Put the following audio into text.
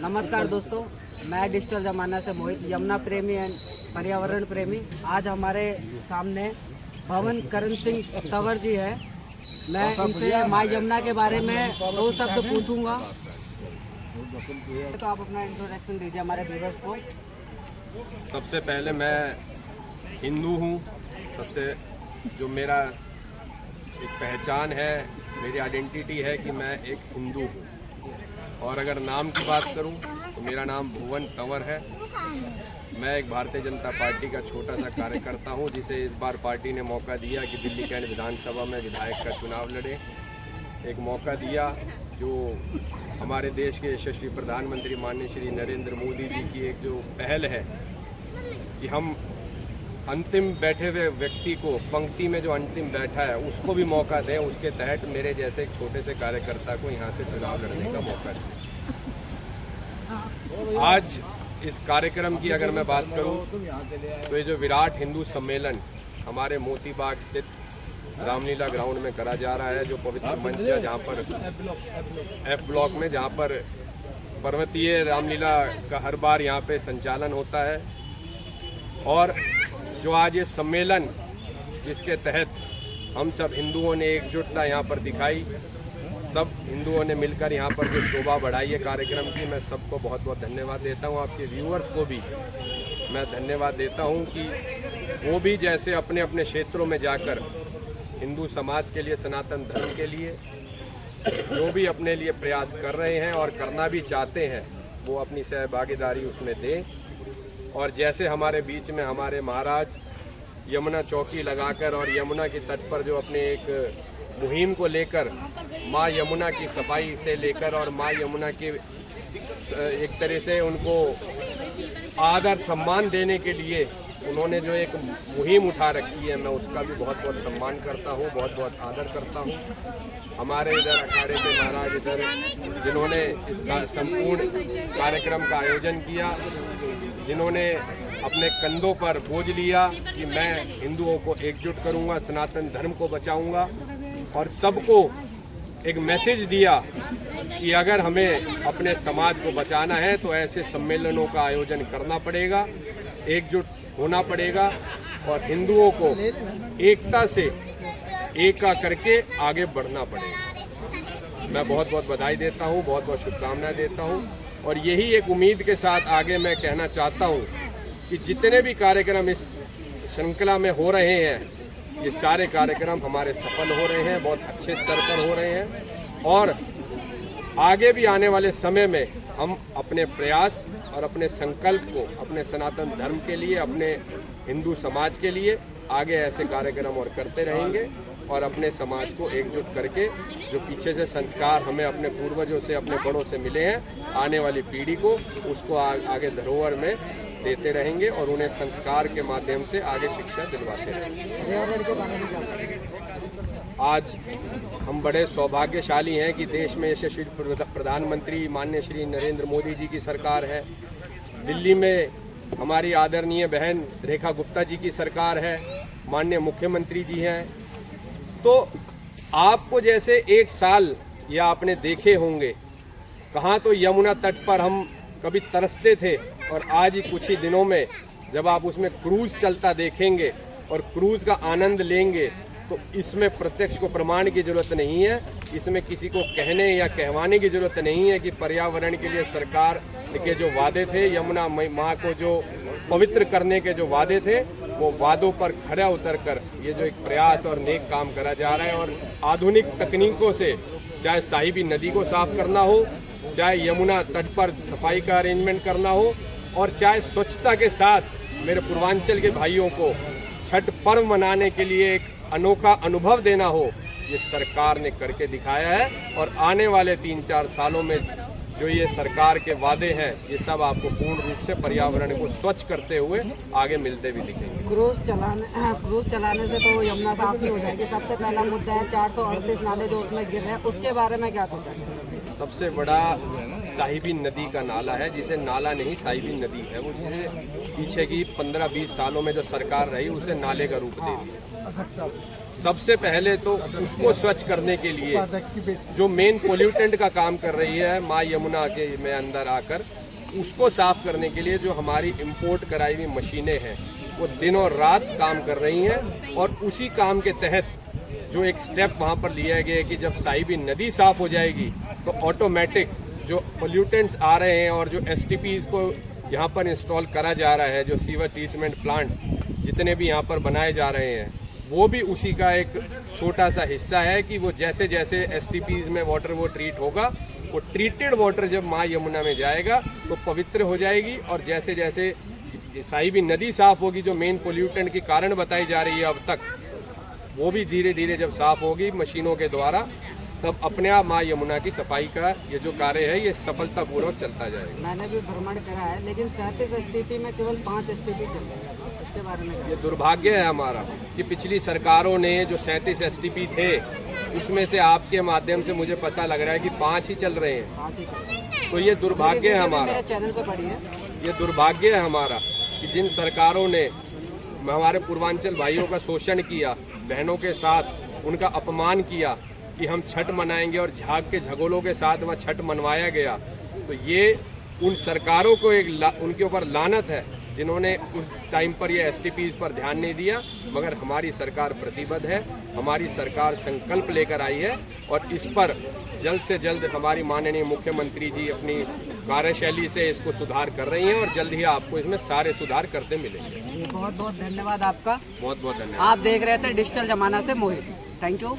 नमस्कार दोस्तों, मैं डिजिटल जमाना से मोहित, यमुना प्रेमी एंड पर्यावरण प्रेमी। आज हमारे सामने भवन करण सिंह तंवर जी है। मैं इनसे माँ यमुना के बारे में 2 शब्द पूछूंगा, तो आप अपना इंट्रोडक्शन दीजिए हमारे व्यूअर्स को। सबसे पहले मैं हिंदू हूँ। सबसे जो मेरा एक पहचान है, मेरी आइडेंटिटी है कि मैं एक हिंदू हूँ। और अगर नाम की बात करूं तो मेरा नाम भुवन तंवर है। मैं एक भारतीय जनता पार्टी का छोटा सा कार्यकर्ता हूं, जिसे इस बार पार्टी ने मौका दिया कि दिल्ली कैंट विधानसभा में विधायक का चुनाव लड़े। एक मौका दिया जो हमारे देश के यशस्वी प्रधानमंत्री माननीय श्री नरेंद्र मोदी जी की एक जो पहल है कि हम अंतिम बैठे हुए व्यक्ति को, पंक्ति में जो अंतिम बैठा है उसको भी मौका दें। उसके तहत मेरे जैसे एक छोटे से कार्यकर्ता को यहाँ से चुनाव लड़ने का मौका दें। आज इस कार्यक्रम की अगर मैं बात करूं तो ये जो विराट हिंदू सम्मेलन हमारे मोती बाग स्थित रामलीला ग्राउंड में करा जा रहा है, जो पवित्र मंच है जहाँ पर F ब्लॉक में, जहाँ पर पर्वतीय रामलीला का हर बार यहाँ पे संचालन होता है। और जो आज ये सम्मेलन जिसके तहत हम सब हिंदुओं ने एकजुटता यहाँ पर दिखाई, सब हिंदुओं ने मिलकर यहाँ पर जो शोभा बढ़ाई है कार्यक्रम की, मैं सबको बहुत बहुत धन्यवाद देता हूँ। आपके व्यूअर्स को भी मैं धन्यवाद देता हूँ कि वो भी जैसे अपने अपने क्षेत्रों में जाकर हिंदू समाज के लिए, सनातन धर्म के लिए जो भी अपने लिए प्रयास कर रहे हैं और करना भी चाहते हैं, वो अपनी सहभागीदारी उसमें दें। और जैसे हमारे बीच में हमारे महाराज यमुना चौकी लगाकर और यमुना के तट पर जो अपने एक मुहिम को लेकर माँ यमुना की सफाई से लेकर और माँ यमुना के एक तरह से उनको आदर सम्मान देने के लिए उन्होंने जो एक मुहिम उठा रखी है, मैं उसका भी बहुत बहुत सम्मान करता हूँ, बहुत बहुत आदर करता हूँ। हमारे इधर अखाड़े के महाराज इधर जिन्होंने इस संपूर्ण कार्यक्रम का आयोजन किया, जिन्होंने अपने कंधों पर बोझ लिया कि मैं हिंदुओं को एकजुट करूंगा, सनातन धर्म को बचाऊंगा, और सबको एक मैसेज दिया कि अगर हमें अपने समाज को बचाना है तो ऐसे सम्मेलनों का आयोजन करना पड़ेगा, एकजुट होना पड़ेगा और हिंदुओं को एकता से एका करके आगे बढ़ना पड़ेगा। मैं बहुत बहुत बधाई देता हूँ, बहुत बहुत शुभकामनाएं देता हूँ। और यही एक उम्मीद के साथ आगे मैं कहना चाहता हूँ कि जितने भी कार्यक्रम इस श्रृंखला में हो रहे हैं, ये सारे कार्यक्रम हमारे सफल हो रहे हैं, बहुत अच्छे स्तर पर हो रहे हैं। और आगे भी आने वाले समय में हम अपने प्रयास और अपने संकल्प को अपने सनातन धर्म के लिए, अपने हिंदू समाज के लिए आगे ऐसे कार्यक्रम और करते रहेंगे और अपने समाज को एकजुट करके जो पीछे से संस्कार हमें अपने पूर्वजों से, अपने बड़ों से मिले हैं, आने वाली पीढ़ी को उसको आगे धरोहर में देते रहेंगे और उन्हें संस्कार के माध्यम से आगे शिक्षा दिलवाते रहेंगे। आज हम बड़े सौभाग्यशाली हैं कि देश में यशस्वी प्रधानमंत्री माननीय श्री नरेंद्र मोदी जी की सरकार है। दिल्ली में हमारी आदरणीय बहन रेखा गुप्ता जी की सरकार है, माननीय मुख्यमंत्री जी हैं। तो आपको जैसे एक साल या आपने देखे होंगे कहाँ तो यमुना तट पर हम कभी तरसते थे, और आज ही कुछ ही दिनों में जब आप उसमें क्रूज चलता देखेंगे और क्रूज का आनंद लेंगे, तो इसमें प्रत्यक्ष को प्रमाण की जरूरत नहीं है, इसमें किसी को कहने या कहवाने की जरूरत नहीं है कि पर्यावरण के लिए सरकार के जो वादे थे, यमुना माँ को जो पवित्र करने के जो वादे थे, वो वादों पर खरा उतरकर ये जो एक प्रयास और नेक काम करा जा रहा है। और आधुनिक तकनीकों से चाहे साहिबी नदी को साफ करना हो, चाहे यमुना तट पर सफाई का अरेंजमेंट करना हो, और चाहे स्वच्छता के साथ मेरे पूर्वांचल के भाइयों को छठ पर्व मनाने के लिए एक अनोखा अनुभव देना हो, ये सरकार ने करके दिखाया है। और आने वाले 3-4 सालों में जो ये सरकार के वादे हैं, ये सब आपको पूर्ण रूप से पर्यावरण को स्वच्छ करते हुए आगे मिलते भी दिखेंगे। क्रूज चलाने से तो यमुना साफ नहीं हो जाएगी। सबसे पहला मुद्दा है 438 नाले जो उसमें गिर रहे हैं, उसके बारे में क्या सोचा? सबसे बड़ा साहिबी नदी का नाला है, जिसे नाला नहीं साहिबी नदी है, वो जिसे पीछे की 15-20 सालों में जो सरकार रही उसे नाले का रूप दे दिया। सबसे पहले तो उसको स्वच्छ करने के लिए जो मेन पोल्यूटेंट का काम कर रही है माँ यमुना के में अंदर आकर, उसको साफ करने के लिए जो हमारी इंपोर्ट कराई हुई मशीनें हैं वो दिन और रात काम कर रही हैं। और उसी काम के तहत जो एक स्टेप वहाँ पर लिया गया है कि जब साहिबी नदी साफ हो जाएगी तो ऑटोमेटिक जो पोल्यूटेंट्स आ रहे हैं और जो STPs को यहाँ पर इंस्टॉल करा जा रहा है, जो सीवर ट्रीटमेंट प्लांट जितने भी यहाँ पर बनाए जा रहे हैं, वो भी उसी का एक छोटा सा हिस्सा है कि वो जैसे जैसे STPs में वाटर वो ट्रीट होगा, वो ट्रीटेड वाटर जब माँ यमुना में जाएगा तो पवित्र हो जाएगी। और जैसे जैसे साहिबी नदी साफ होगी, जो मेन पोल्यूटेंट के कारण बताई जा रही है अब तक, वो भी धीरे धीरे जब साफ होगी मशीनों के द्वारा, तब अपने आप माँ यमुना की सफाई का ये जो कार्य है ये सफलतापूर्वक चलता जाएगा। मैंने भी भ्रमण करा है, लेकिन 37 STP में केवल 5 STP चल रहे हैं, इसके बारे में ये दुर्भाग्य है हमारा कि पिछली सरकारों ने जो 37 STP थे उसमें से आपके माध्यम से मुझे पता लग रहा है कि 5 ही चल रहे हैं। 5 ही चल रहे हैं। तो ये दुर्भाग्य है हमारा, मेरे चैनल पर पड़ी है, ये दुर्भाग्य है हमारा कि जिन सरकारों ने हमारे पूर्वांचल भाइयों का शोषण किया, बहनों के साथ उनका अपमान किया कि हम छठ मनाएंगे और झाग के झगोलों के साथ वह छठ मनवाया गया, तो ये उन सरकारों को उनके ऊपर लानत है जिन्होंने उस टाइम पर ये STPs पर ध्यान नहीं दिया। मगर हमारी सरकार प्रतिबद्ध है, हमारी सरकार संकल्प लेकर आई है और इस पर जल्द से जल्द हमारी माननीय मुख्यमंत्री जी अपनी कार्यशैली से इसको सुधार कर रही हैं और जल्द ही आपको इसमें सारे सुधार करते मिलेंगे। बहुत बहुत धन्यवाद आपका। बहुत बहुत धन्यवाद। आप देख रहे थे डिजिटल जमाना से मोहित। Thank you.